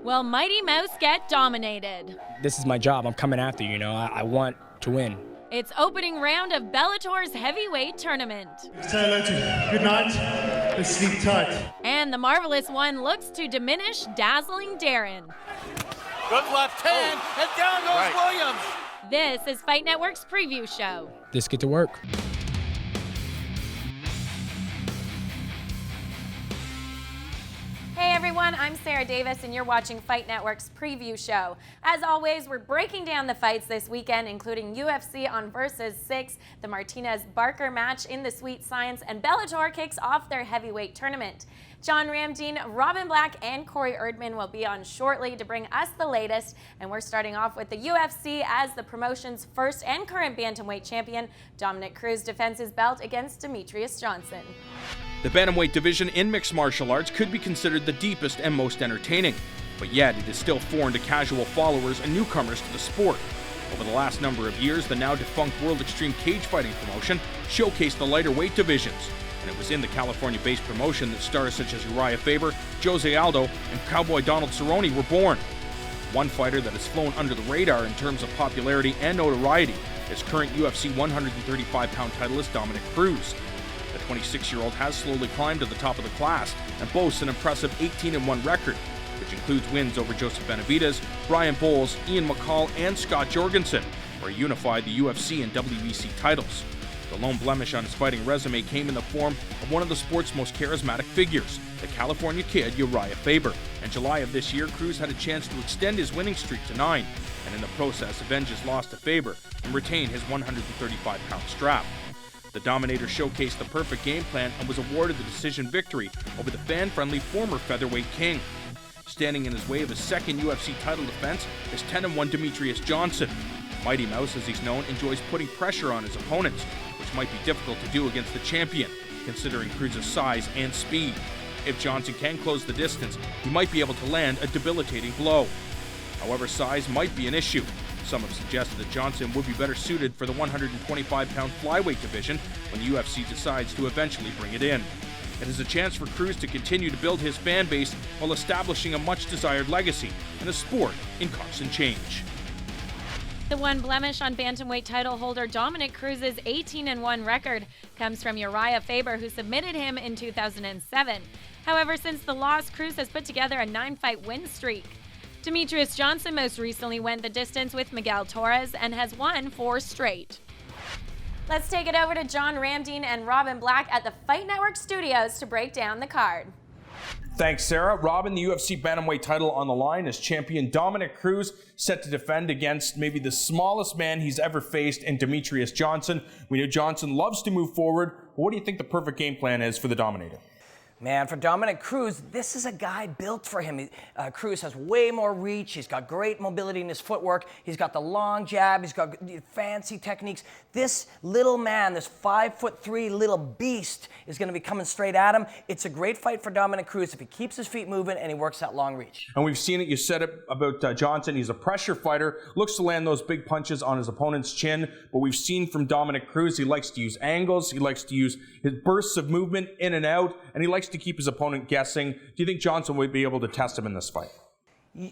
Will Mighty Mouse get dominated? This is my job. I'm coming after you, I want to win. It's opening round of Bellator's heavyweight tournament. Say hello to good night. Let's sleep tight. And the Marvelous One looks to diminish dazzling Darren. Good left hand, and down goes Williams. This is Fight Network's preview show. Let's get to work. Hey everyone, I'm Sarah Davis and you're watching Fight Network's preview show. As always, we're breaking down the fights this weekend, including UFC on Versus 6, the Martinez-Barker match in the Sweet Science, and Bellator kicks off their heavyweight tournament. John Ramdeen, Robin Black, and Corey Erdman will be on shortly to bring us the latest, and we're starting off with the UFC as the promotion's first and current bantamweight champion, Dominick Cruz, defends his belt against Demetrious Johnson. The bantamweight division in mixed martial arts could be considered the deepest and most entertaining, but yet it is still foreign to casual followers and newcomers to the sport. Over the last number of years, the now defunct World Extreme Cage Fighting promotion showcased the lighter weight divisions, and it was in the California-based promotion that stars such as Uriah Faber, Jose Aldo, and Cowboy Donald Cerrone were born. One fighter that has flown under the radar in terms of popularity and notoriety is current UFC 135-pound titleist Dominick Cruz. The 26-year-old has slowly climbed to the top of the class and boasts an impressive 18-1 record, which includes wins over Joseph Benavidez, Brian Bowles, Ian McCall, and Scott Jorgensen, where he unified the UFC and WBC titles. The lone blemish on his fighting resume came in the form of one of the sport's most charismatic figures, the California kid Uriah Faber. In July of this year, Cruz had a chance to extend his winning streak to 9, and in the process avenge his loss to Faber and retain his 135-pound strap. The Dominator showcased the perfect game plan and was awarded the decision victory over the fan-friendly former featherweight king. Standing in his way of his second UFC title defense is 10-1 Demetrious Johnson. Mighty Mouse, as he's known, enjoys putting pressure on his opponents, which might be difficult to do against the champion, considering Cruz's size and speed. If Johnson can close the distance, he might be able to land a debilitating blow. However, size might be an issue. Some have suggested that Johnson would be better suited for the 125-pound flyweight division when the UFC decides to eventually bring it in. It is a chance for Cruz to continue to build his fan base while establishing a much-desired legacy in a sport in constant change. The one blemish on bantamweight title holder Dominick Cruz's 18-1 record comes from Uriah Faber, who submitted him in 2007. However, since the loss, Cruz has put together a 9-fight win streak. Demetrious Johnson most recently went the distance with Miguel Torres and has won 4 straight. Let's take it over to John Ramdeen and Robin Black at the Fight Network studios to break down the card. Thanks, Sarah. Robin, the UFC bantamweight title on the line as champion Dominick Cruz set to defend against maybe the smallest man he's ever faced in Demetrious Johnson. We know Johnson loves to move forward. What do you think the perfect game plan is for the Dominator? Man, for Dominick Cruz, this is a guy built for him. Cruz has way more reach. He's got great mobility in his footwork. He's got the long jab. He's got fancy techniques. This little man, this 5'3" little beast is going to be coming straight at him. It's a great fight for Dominick Cruz if he keeps his feet moving and he works that long reach. And we've seen it. You said it about Johnson. He's a pressure fighter, looks to land those big punches on his opponent's chin. But we've seen from Dominick Cruz, he likes to use angles. He likes to use his bursts of movement in and out. And he likes to keep his opponent guessing. Do you think Johnson would be able to test him in this fight?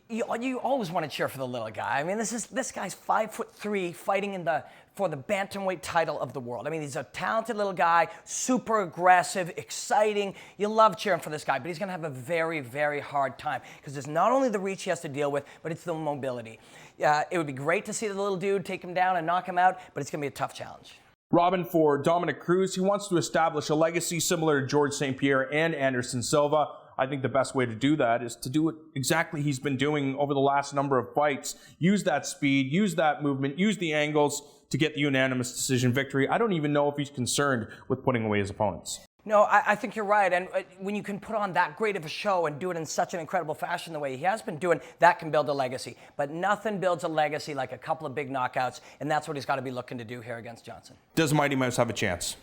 You always want to cheer for the little guy. I mean, this guy's 5'3", fighting for the bantamweight title of the world. I mean, he's a talented little guy, super aggressive, exciting. You love cheering for this guy, but he's going to have a very, very hard time because it's not only the reach he has to deal with, but it's the mobility. It would be great to see the little dude take him down and knock him out, but it's going to be a tough challenge. Robin, for Dominick Cruz, he wants to establish a legacy similar to George St. Pierre and Anderson Silva. I think the best way to do that is to do it exactly he's been doing over the last number of fights. Use that speed, use that movement, use the angles to get the unanimous decision victory. I don't even know if he's concerned with putting away his opponents. No, I think you're right. And when you can put on that great of a show and do it in such an incredible fashion the way he has been doing, that can build a legacy. But nothing builds a legacy like a couple of big knockouts, and that's what he's got to be looking to do here against Johnson. Does Mighty Mouse have a chance?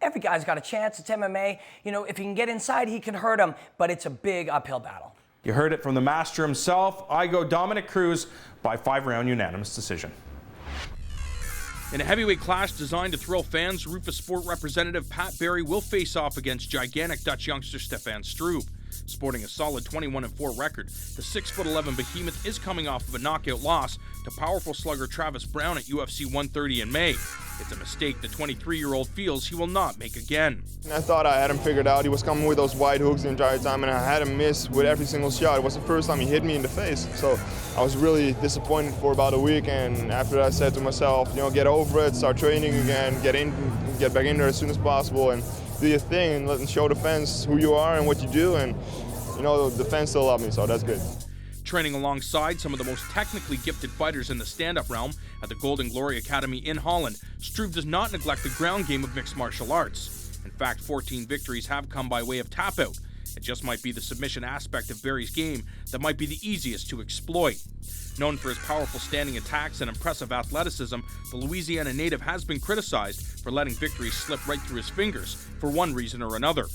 Every guy's got a chance. It's MMA. You know, if he can get inside, he can hurt him, but it's a big uphill battle. You heard it from the master himself. I go Dominick Cruz by 5-round unanimous decision. In a heavyweight clash designed to thrill fans, Rufus Sport representative Pat Barry will face off against gigantic Dutch youngster Stefan Struve. Sporting a solid 21-4 record, the 6'11" behemoth is coming off of a knockout loss to powerful slugger Travis Brown at UFC 130 in May. It's a mistake the 23-year-old feels he will not make again. I thought I had him figured out. He was coming with those wide hooks the entire time, and I had him miss with every single shot. It was the first time he hit me in the face. So I was really disappointed for about a week, and after that I said to myself, get over it, start training again, get back in there as soon as possible, and do your thing, and let them show the fans who you are and what you do, and the fans still love me, so that's good. Training alongside some of the most technically gifted fighters in the stand-up realm at the Golden Glory Academy in Holland, Struve does not neglect the ground game of mixed martial arts. In fact, 14 victories have come by way of tap-out. It just might be the submission aspect of Barry's game that might be the easiest to exploit. Known for his powerful standing attacks and impressive athleticism, the Louisiana native has been criticized for letting victories slip right through his fingers for one reason or another.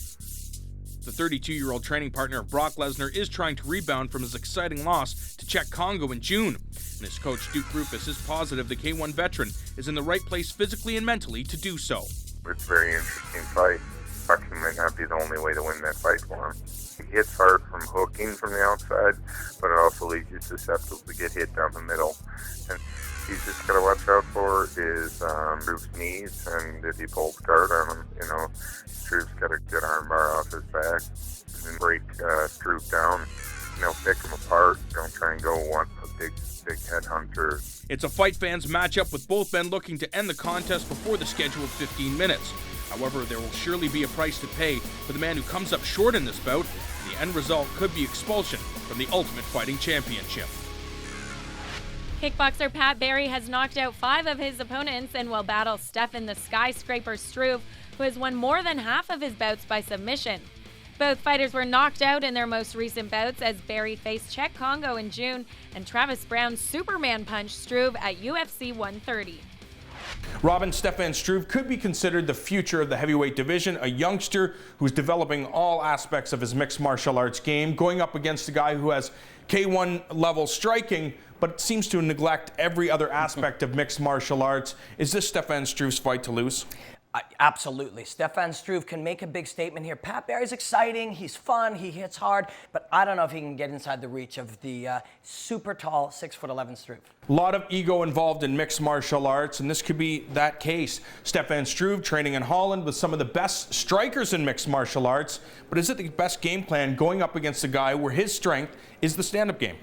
The 32-year-old training partner of Brock Lesnar is trying to rebound from his exciting loss to Czech Congo in June, and his coach Duke Rufus is positive the K1 veteran is in the right place physically and mentally to do so. It's a very interesting fight. Boxing might not be the only way to win that fight for him. He hits hard from hooking from the outside, but it also leaves you susceptible to get hit down the middle. And he's just got to watch out for his Struve's knees, and if he pulls guard on him, Struve's got a good armbar off his back and break Struve down. Pick him apart. Don't try and go one a big headhunter. It's a fight fans matchup with both men looking to end the contest before the scheduled 15 minutes. However, there will surely be a price to pay for the man who comes up short in this bout. The end result could be expulsion from the Ultimate Fighting Championship. Kickboxer Pat Barry has knocked out 5 of his opponents and will battle Stefan the Skyscraper Struve, who has won more than half of his bouts by submission. Both fighters were knocked out in their most recent bouts as Barry faced Czech Congo in June and Travis Brown Superman punched Struve at UFC 130. Robin, Stefan Struve could be considered the future of the heavyweight division, a youngster who's developing all aspects of his mixed martial arts game, going up against a guy who has K1 level striking, but seems to neglect every other aspect of mixed martial arts. Is this Stefan Struve's fight to lose? Absolutely. Stefan Struve can make a big statement here. Pat Barry's exciting, he's fun, he hits hard, but I don't know if he can get inside the reach of the super tall 6'11" Struve. A lot of ego involved in mixed martial arts, and this could be that case. Stefan Struve training in Holland with some of the best strikers in mixed martial arts, but is it the best game plan going up against a guy where his strength is the stand-up game?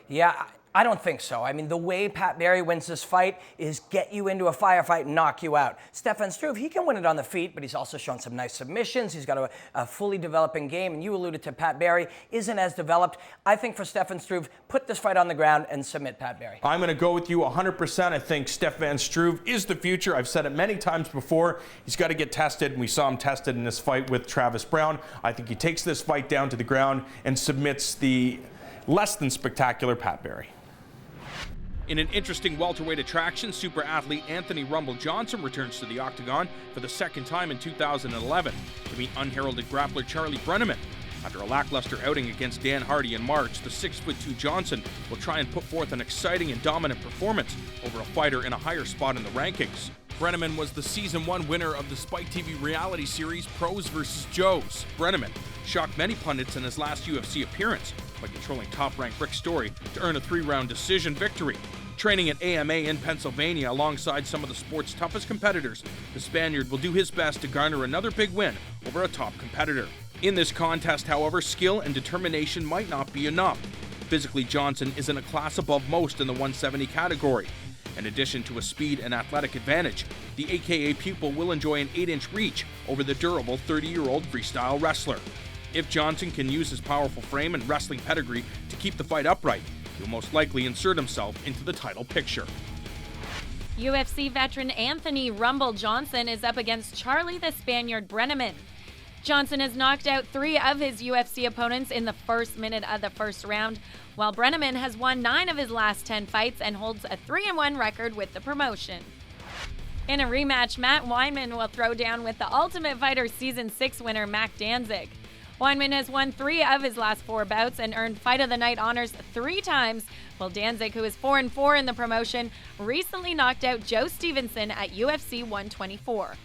Yeah, I don't think so. I mean, the way Pat Barry wins this fight is get you into a firefight and knock you out. Stefan Struve, he can win it on the feet, but he's also shown some nice submissions. He's got a fully developing game, and you alluded to Pat Barry isn't as developed. I think for Stefan Struve, put this fight on the ground and submit Pat Barry. I'm going to go with you 100%. I think Stefan Struve is the future. I've said it many times before. He's got to get tested, and we saw him tested in this fight with Travis Brown. I think he takes this fight down to the ground and submits the less than spectacular Pat Barry. In an interesting welterweight attraction, super athlete Anthony "Rumble" Johnson returns to the octagon for the second time in 2011 to meet unheralded grappler Charlie Brenneman. After a lackluster outing against Dan Hardy in March, the 6'2" Johnson will try and put forth an exciting and dominant performance over a fighter in a higher spot in the rankings. Brenneman was the Season 1 winner of the Spike TV reality series Pros vs. Joes. Brenneman shocked many pundits in his last UFC appearance by controlling top-ranked Rick Story to earn a 3-round decision victory. Training at AMA in Pennsylvania alongside some of the sport's toughest competitors, the Spaniard will do his best to garner another big win over a top competitor. In this contest, however, skill and determination might not be enough. Physically, Johnson is in a class above most in the 170 category. In addition to a speed and athletic advantage, the AKA pupil will enjoy an 8-inch reach over the durable 30-year-old freestyle wrestler. If Johnson can use his powerful frame and wrestling pedigree to keep the fight upright, he'll most likely insert himself into the title picture. UFC veteran Anthony "Rumble" Johnson is up against Charlie the Spaniard Brenneman. Johnson has knocked out 3 of his UFC opponents in the first minute of the first round, while Brenneman has won 9 of his last 10 fights and holds a 3-1 record with the promotion. In a rematch, Matt Wineman will throw down with the Ultimate Fighter Season 6 winner Mac Danzig. Wineman has won 3 of his last 4 bouts and earned Fight of the Night honors 3 times, while Danzig, who is 4-4 in the promotion, recently knocked out Joe Stevenson at UFC 124.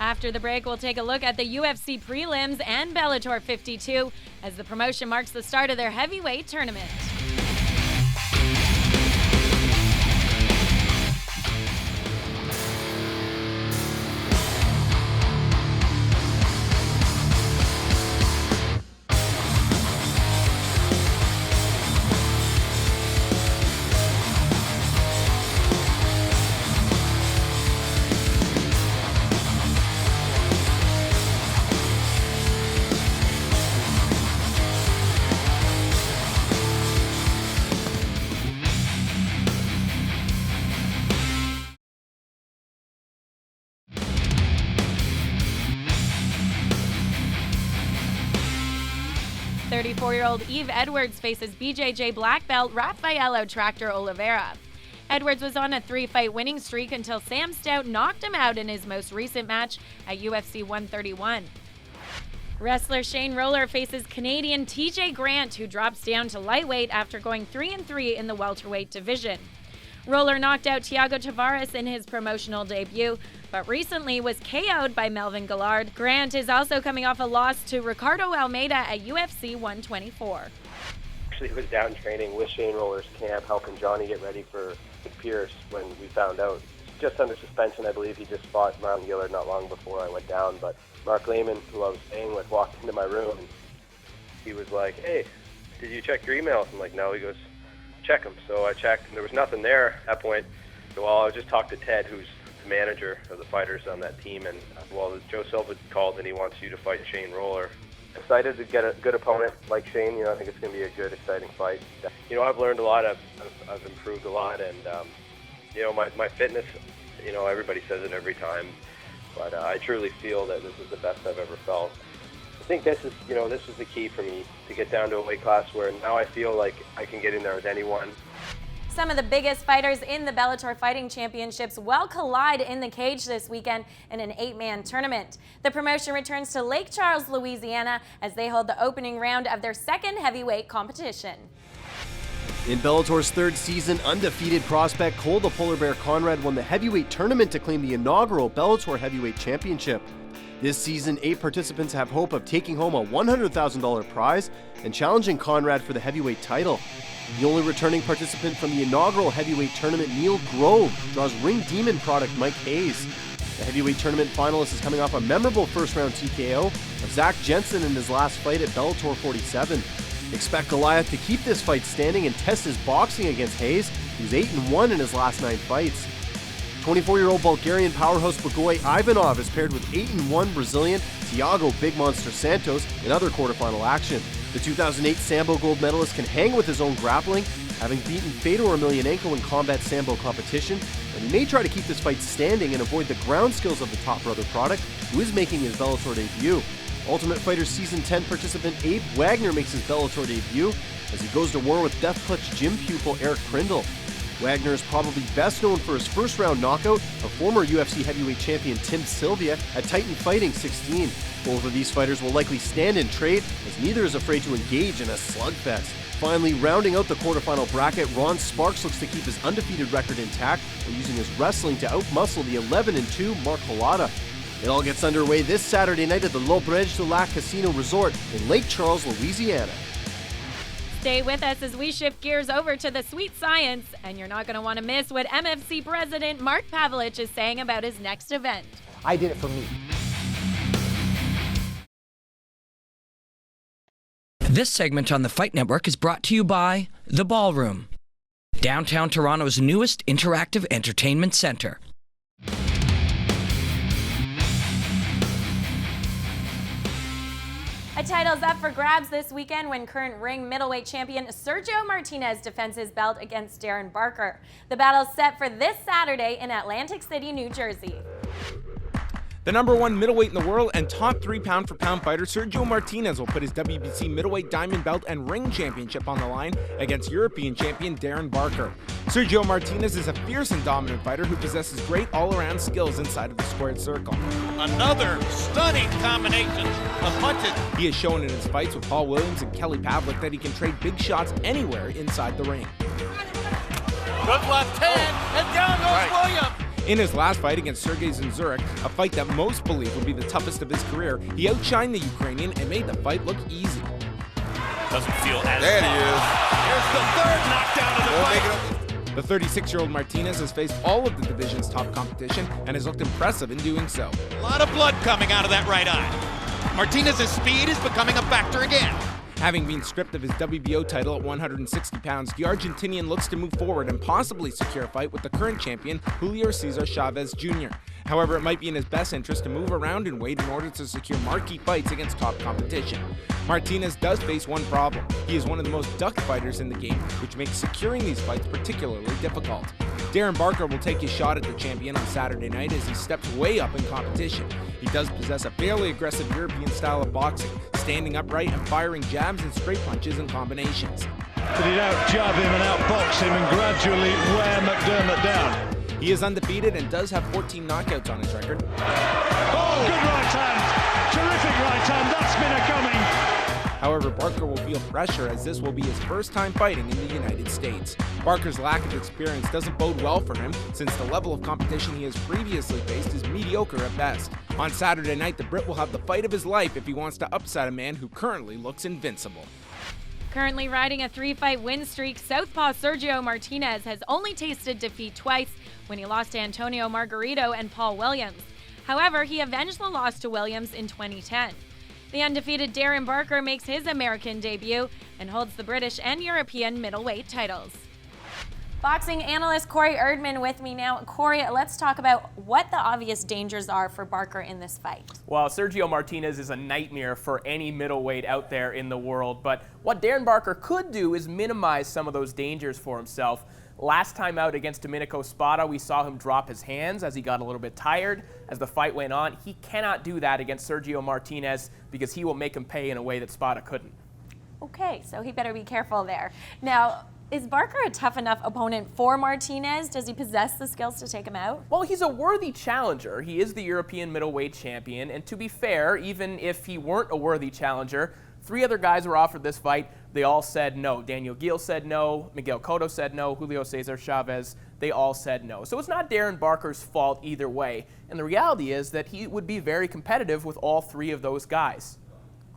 After the break, we'll take a look at the UFC prelims and Bellator 52 as the promotion marks the start of their heavyweight tournament. .34-year-old Eve Edwards faces BJJ black belt Rafaelo Tractor Oliveira. Edwards was on a 3-fight winning streak until Sam Stout knocked him out in his most recent match at UFC 131. Wrestler Shane Roller faces Canadian TJ Grant, who drops down to lightweight after going 3-3 in the welterweight division. Roller knocked out Thiago Tavares in his promotional debut, but recently was KO'd by Melvin Gillard. Grant is also coming off a loss to Ricardo Almeida at UFC 124. Actually was down training with Shane Roller's camp, helping Johnny get ready for Pierce when we found out. Just under suspension, I believe. He just fought Melvin Gillard not long before I went down, but Mark Lehman, who I was staying with, walked into my room and he was like, "Hey, did you check your emails?" I'm like, "No." He goes, "Check them." So I checked and there was nothing there at that point. Well, I just talked to Ted, who's the manager of the fighters on that team, and well, Joe Silva called and he wants you to fight Shane Roller. Excited to get a good opponent like Shane. I think it's going to be a good, exciting fight. I've learned a lot. I've improved a lot, and my fitness. Everybody says it every time, but I truly feel that this is the best I've ever felt. I think this is the key for me to get down to a weight class where now I feel like I can get in there with anyone. Some of the biggest fighters in the Bellator Fighting Championships will collide in the cage this weekend in an 8-man tournament. The promotion returns to Lake Charles, Louisiana, as they hold the opening round of their second heavyweight competition. In Bellator's third season, undefeated prospect Cole the Polar Bear Conrad won the heavyweight tournament to claim the inaugural Bellator Heavyweight Championship. This season, 8 participants have hope of taking home a $100,000 prize and challenging Conrad for the heavyweight title. The only returning participant from the inaugural heavyweight tournament, Neil Grove, draws Ring Demon product Mike Hayes. The heavyweight tournament finalist is coming off a memorable first-round TKO of Zach Jensen in his last fight at Bellator 47. Expect Goliath to keep this fight standing and test his boxing against Hayes, who's 8-1 in his last 9 fights. 24-year-old Bulgarian powerhouse Bogoy Ivanov is paired with 8-1 Brazilian Thiago Big Monster Santos in other quarterfinal action. The 2008 Sambo gold medalist can hang with his own grappling, having beaten Fedor Emelianenko in combat Sambo competition, and he may try to keep this fight standing and avoid the ground skills of the top brother product, who is making his Bellator debut. Ultimate Fighter Season 10 participant Abe Wagner makes his Bellator debut as he goes to war with Death Clutch gym pupil Eric Prindle. Wagner is probably best known for his first-round knockout of former UFC heavyweight champion Tim Sylvia at Titan Fighting 16. Both of these fighters will likely stand and trade, as neither is afraid to engage in a slugfest. Finally, rounding out the quarterfinal bracket, Ron Sparks looks to keep his undefeated record intact by using his wrestling to outmuscle the 11-2 Mark Holada. It all gets underway this Saturday night at the L'Auberge du Lac Casino Resort in Lake Charles, Louisiana. Stay with us as we shift gears over to the sweet science, and you're not going to want to miss what MFC President Mark Pavlich is saying about his next event. I did it for me. This segment on the Fight Network is brought to you by The Ballroom, downtown Toronto's newest interactive entertainment center. A title's up for grabs this weekend when current ring middleweight champion Sergio Martinez defends his belt against Darren Barker. The battle's set for this Saturday in Atlantic City, New Jersey. The #1 middleweight in the world and top 3 pound-for-pound fighter Sergio Martinez will put his WBC middleweight diamond belt and ring championship on the line against European champion Darren Barker. Sergio Martinez is a fierce and dominant fighter who possesses great all-around skills inside of the squared circle. Another stunning combination of punches. He has shown in his fights with Paul Williams and Kelly Pavlik that he can trade big shots anywhere inside the ring. Good left hand, and down goes Williams. In his last fight against Sergey Zinzurek, a fight that most believe would be the toughest of his career, he outshined the Ukrainian and made the fight look easy. Doesn't feel as There he is. Here's the third knockdown of the fight. The 36-year-old Martinez has faced all of the division's top competition and has looked impressive in doing so. A lot of blood coming out of that right eye. Martinez's speed is becoming a factor again. Having been stripped of his WBO title at 160 pounds, the Argentinian looks to move forward and possibly secure a fight with the current champion, Julio Cesar Chavez Jr. However, it might be in his best interest to move around in weight in order to secure marquee fights against top competition. Martinez does face one problem. He is one of the most ducked fighters in the game, which makes securing these fights particularly difficult. Darren Barker will take his shot at the champion on Saturday night as he steps way up in competition. He does possess a fairly aggressive European style of boxing, standing upright and firing jabs and straight punches and combinations. Did he out-jab him and out-box him and gradually wear McDermott down? He is undefeated and does have 14 knockouts on his record. Oh, good right hand! Terrific right hand, that's been a coming! However, Barker will feel pressure as this will be his first time fighting in the United States. Barker's lack of experience doesn't bode well for him, since the level of competition he has previously faced is mediocre at best. On Saturday night, the Brit will have the fight of his life if he wants to upset a man who currently looks invincible. Currently riding a 3-fight win streak, Southpaw Sergio Martinez has only tasted defeat twice when he lost to Antonio Margarito and Paul Williams. However, he avenged the loss to Williams in 2010. The undefeated Darren Barker makes his American debut and holds the British and European middleweight titles. Boxing analyst Corey Erdman with me now. Corey, let's talk about what the obvious dangers are for Barker in this fight. Well, Sergio Martinez is a nightmare for any middleweight out there in the world, but what Darren Barker could do is minimize some of those dangers for himself. Last time out against Domenico Spada, we saw him drop his hands as he got a little bit tired. As the fight went on, he cannot do that against Sergio Martinez because he will make him pay in a way that Spada couldn't. Okay, so he better be careful there. Now, is Barker a tough enough opponent for Martinez? Does he possess the skills to take him out? Well, he's a worthy challenger. He is the European middleweight champion, and to be fair, even if he weren't a worthy challenger, 3 other guys were offered this fight. They all said no. Daniel Gil said no, Miguel Cotto said no, Julio Cesar Chavez, they all said no. So it's not Darren Barker's fault either way. And the reality is that he would be very competitive with all 3 of those guys.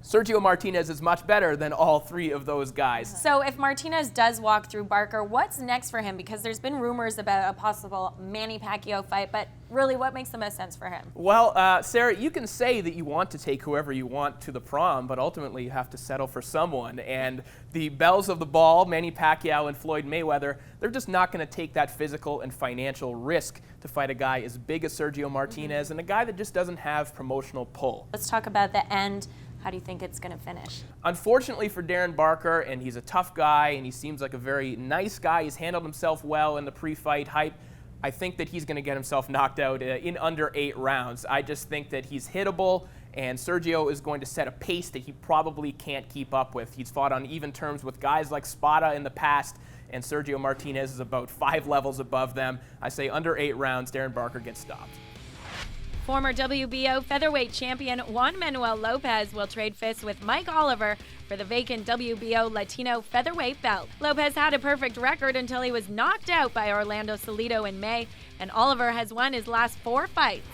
Sergio Martinez is much better than all 3 of those guys. So if Martinez does walk through Barker, what's next for him? Because there's been rumors about a possible Manny Pacquiao fight, but really what makes the most sense for him? Well, Sarah, you can say that you want to take whoever you want to the prom, but ultimately you have to settle for someone. And the bells of the ball, Manny Pacquiao and Floyd Mayweather, they're just not going to take that physical and financial risk to fight a guy as big as Sergio Martinez and a guy that just doesn't have promotional pull. Let's talk about the end. How do you think it's going to finish? Unfortunately for Darren Barker, and he's a tough guy, and he seems like a very nice guy. He's handled himself well in the pre-fight hype. I think that he's going to get himself knocked out in under 8 rounds. I just think that he's hittable, and Sergio is going to set a pace that he probably can't keep up with. He's fought on even terms with guys like Spada in the past, and Sergio Martinez is about 5 levels above them. I say under 8 rounds, Darren Barker gets stopped. Former WBO featherweight champion Juan Manuel Lopez will trade fists with Mike Oliver for the vacant WBO Latino featherweight belt. Lopez had a perfect record until he was knocked out by Orlando Salido in May, and Oliver has won his last 4 fights.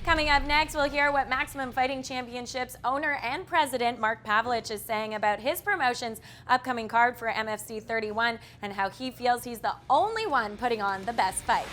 Coming up next, we'll hear what Maximum Fighting Championships owner and president Mark Pavlich is saying about his promotion's upcoming card for MFC 31 and how he feels he's the only one putting on the best fights.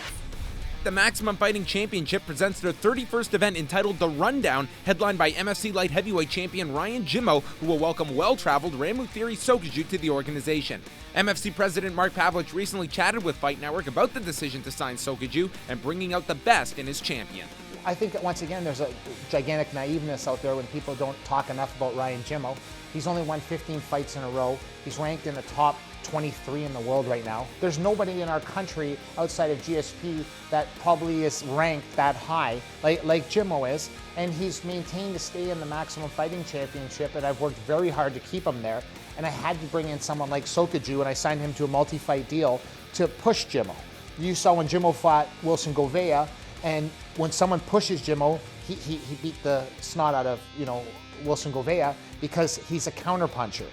The Maximum Fighting Championship presents their 31st event entitled The Rundown, headlined by MFC Light Heavyweight Champion Ryan Jimmo, who will welcome well-traveled Ramu Theory Sokoju to the organization. MFC President Mark Pavlich recently chatted with Fight Network about the decision to sign Sokoju and bringing out the best in his champion. I think that once again there's a gigantic naiveness out there when people don't talk enough about Ryan Jimmo. He's only won 15 fights in a row. He's ranked in the top 23 in the world right now. There's nobody in our country outside of GSP that probably is ranked that high like Jimmo is, and he's maintained to stay in the Maximum Fighting Championship, and I've worked very hard to keep him there, and I had to bring in someone like Sokoju, and I signed him to a multi-fight deal to push Jimmo. You saw when Jimmo fought Wilson Govea, and when someone pushes Jimmo, he beat the snot out of Wilson Govea because he's a counterpuncher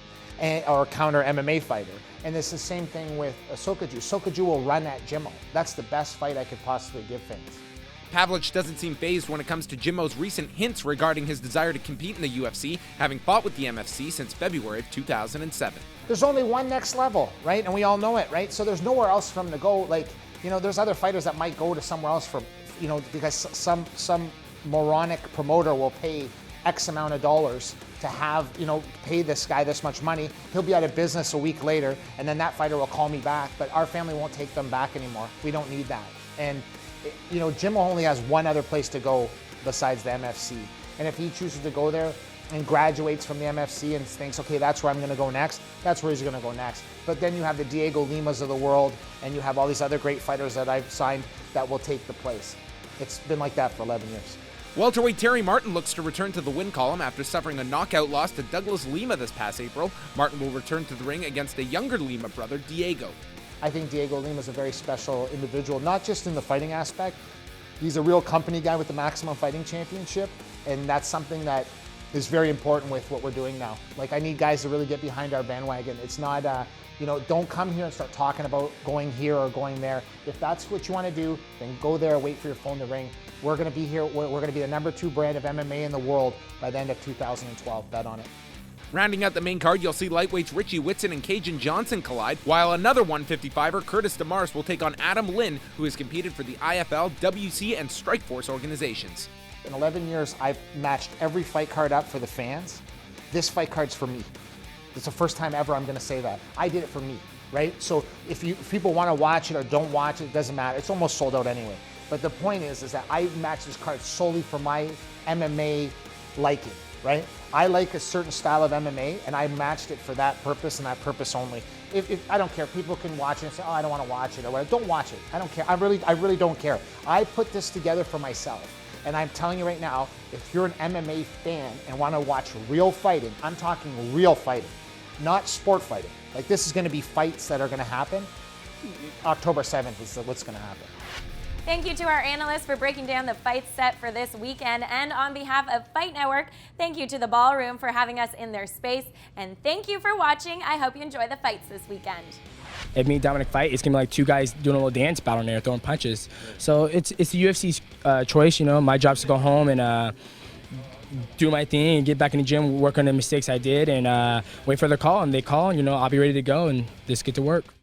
or a counter MMA fighter. And it's the same thing with Sokoju. Sokoju will run at Jimmo. That's the best fight I could possibly give things. Pavlich doesn't seem fazed when it comes to Jimmo's recent hints regarding his desire to compete in the UFC, having fought with the MFC since February of 2007. There's only one next level, right? And we all know it, right? So there's nowhere else for him to go. Like, there's other fighters that might go to somewhere else for, because some moronic promoter will pay X amount of dollars to have, pay this guy this much money. He'll be out of business a week later, and then that fighter will call me back, but our family won't take them back anymore. We don't need that. And, Jimmo only has one other place to go besides the MFC. And if he chooses to go there and graduates from the MFC and thinks, okay, that's where I'm gonna go next, that's where he's gonna go next. But then you have the Diego Limas of the world, and you have all these other great fighters that I've signed that will take the place. It's been like that for 11 years. Welterweight Terry Martin looks to return to the win column after suffering a knockout loss to Douglas Lima this past April. Martin will return to the ring against a younger Lima brother, Diego. I think Diego Lima is a very special individual, not just in the fighting aspect. He's a real company guy with the Maximum Fighting Championship, and that's something that is very important with what we're doing now. Like, I need guys to really get behind our bandwagon. It's not, don't come here and start talking about going here or going there. If that's what you want to do, then go there, wait for your phone to ring. We're going to be here. We're going to be the #2 brand of MMA in the world by the end of 2012. Bet on it. Rounding out the main card, you'll see lightweights Richie Whitson and Cajun Johnson collide, while another 155er, Curtis DeMars, will take on Adam Lynn, who has competed for the IFL, WC, and Strikeforce organizations. In 11 years, I've matched every fight card up for the fans. This fight card's for me. It's the first time ever I'm going to say that. I did it for me, right? So if people want to watch it or don't watch it, it doesn't matter. It's almost sold out anyway. But the point is that I matched this card solely for my MMA liking, right? I like a certain style of MMA, and I matched it for that purpose and that purpose only. If I don't care, people can watch it and say, oh, I don't want to watch it or whatever. Don't watch it. I don't care. I really don't care. I put this together for myself. And I'm telling you right now, if you're an MMA fan and want to watch real fighting, I'm talking real fighting, not sport fighting. Like, this is going to be fights that are going to happen. October 7th is what's going to happen. Thank you to our analysts for breaking down the fight set for this weekend. And on behalf of Fight Network, thank you to the Ballroom for having us in their space. And thank you for watching. I hope you enjoy the fights this weekend. If me and Dominic fight, it's gonna be like two guys doing a little dance battle in there, throwing punches. So it's the UFC's choice. My job's to go home and do my thing and get back in the gym, work on the mistakes I did, and wait for their call. And they call, and I'll be ready to go and just get to work.